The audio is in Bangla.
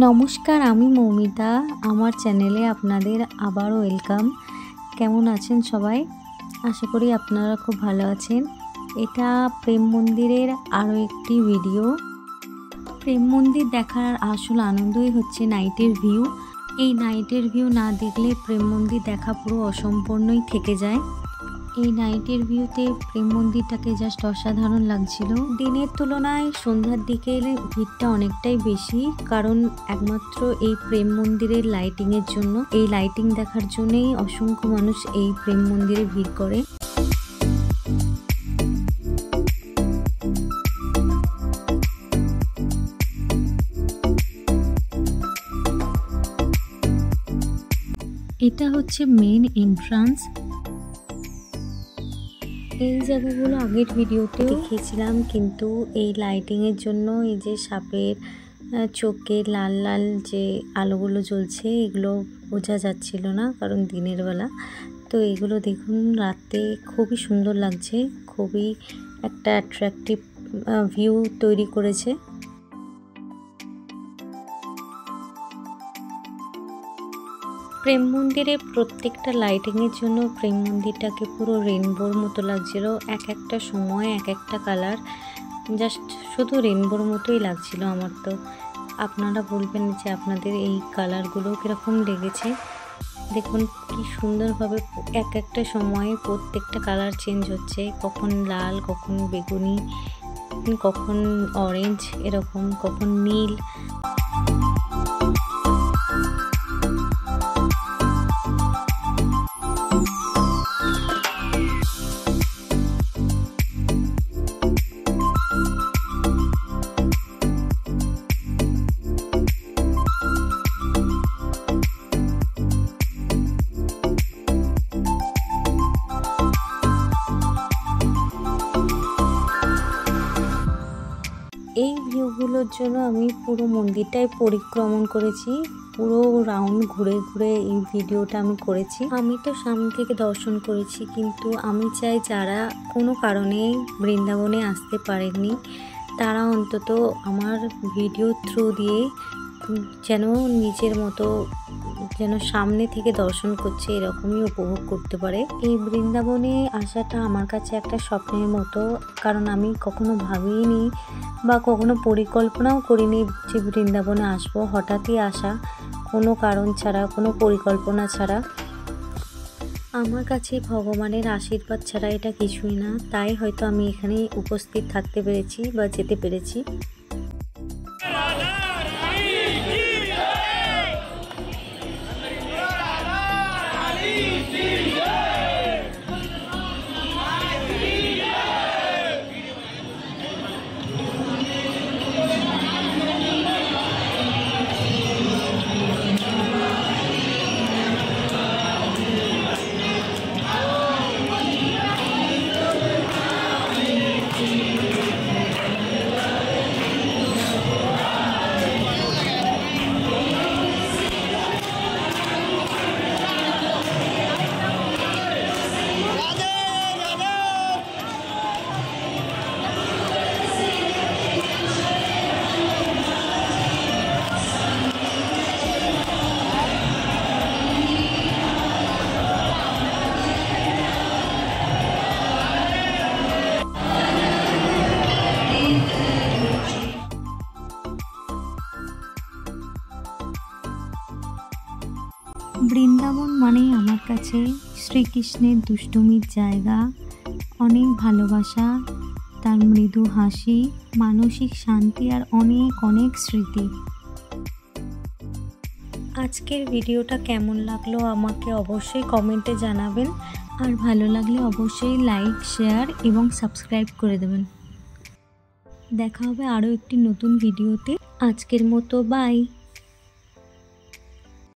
নমস্কার, আমি মৌমিতা। আমার চ্যানেলে আপনাদের আবারও ওয়েলকাম। কেমন আছেন সবাই? আশা করি আপনারা খুব ভালো আছেন। এটা প্রেম মন্দিরের আরও একটি ভিডিও। প্রেম মন্দির দেখার আসল আনন্দই হচ্ছে নাইটের ভিউ। এই নাইটের ভিউ না দেখলে প্রেম মন্দির দেখা পুরো অসম্পূর্ণই থেকে যায়। এই নাইটের ভিউতে প্রেম মন্দিরটাকে জাস্ট অসাধারণ লাগছিল। দিনের তুলনায় সন্ধ্যার দিকে ভিড়টা অনেকটাই বেশি, কারণ একমাত্র এই প্রেম মন্দিরের লাইটিংয়ের জন্য, এই লাইটিং দেখার জন্যই অসংখ্য মানুষ এই প্রেম মন্দিরে ভিড় করে। এটা হচ্ছে মেন এন্ট্রান্স। এই জায়গাগুলো আগের ভিডিওতে দেখিয়েছিলাম, কিন্তু এই লাইটিংয়ের জন্য এই যে সাপের চোখে লাল লাল যে আলোগুলো জ্বলছে, এগুলো বোঝা যাচ্ছিল না, কারণ দিনের বেলা। তো এগুলো দেখুন, রাতে খুবই সুন্দর লাগছে, খুবই একটা অ্যাট্রাকটিভ ভিউ তৈরি করেছে। প্রেম মন্দিরে প্রত্যেকটা লাইটিংয়ের জন্য প্রেম মন্দিরটাকে পুরো রেনবোর মতো লাগছিল। এক একটা সময় এক একটা কালার, জাস্ট শুধু রেনবোর মতোই লাগছিল আমার। তো আপনারা বলবেন যে আপনাদের এই কালারগুলো কীরকম লেগেছে। দেখুন কি সুন্দরভাবে এক একটা সময়ে প্রত্যেকটা কালার চেঞ্জ হচ্ছে, কখন লাল, কখন বেগুনি, কখন অরেঞ্জ, এরকম কখন নীল। এই ভিউগুলোর জন্য আমি পুরো মন্দিরটাই পরিক্রমণ করেছি, পুরো রাউন্ড ঘুরে ঘুরে এই ভিডিওটা আমি করেছি। আমি তো সামনে থেকে দর্শন করেছি, কিন্তু আমি চাই যারা কোনো কারণে বৃন্দাবনে আসতে পারেননি, তারা অন্তত আমার ভিডিও থ্রু দিয়ে যেন নিজের মতো যেন সামনে থেকে দর্শন করছে এরকমই উপভোগ করতে পারে। এই বৃন্দাবনে আসাটা আমার কাছে একটা স্বপ্নের মতো, কারণ আমি কখনো ভাবিনি বা কখনো পরিকল্পনাও করিনি যে বৃন্দাবনে আসবো। হঠাৎই আসা, কোনো কারণ ছাড়া, কোনো পরিকল্পনা ছাড়া। আমার কাছে ভগবানের আশীর্বাদ ছাড়া এটা কিছুই না, তাই হয়তো আমি এখানে উপস্থিত থাকতে পেরেছি বা যেতে পেরেছি। বৃন্দাবন মানেই আমার কাছে শ্রীকৃষ্ণের দুষ্টুমির জায়গা, অনেক ভালোবাসা, তার মৃদু হাসি, মানসিক শান্তি আর অনেক অনেক স্মৃতি। আজকের ভিডিওটা কেমন লাগলো আমাকে অবশ্যই কমেন্টে জানাবেন, আর ভালো লাগলে অবশ্যই লাইক, শেয়ার এবং সাবস্ক্রাইব করে দেবেন। দেখা হবে আরও একটি নতুন ভিডিওতে। আজকের মতো বাই।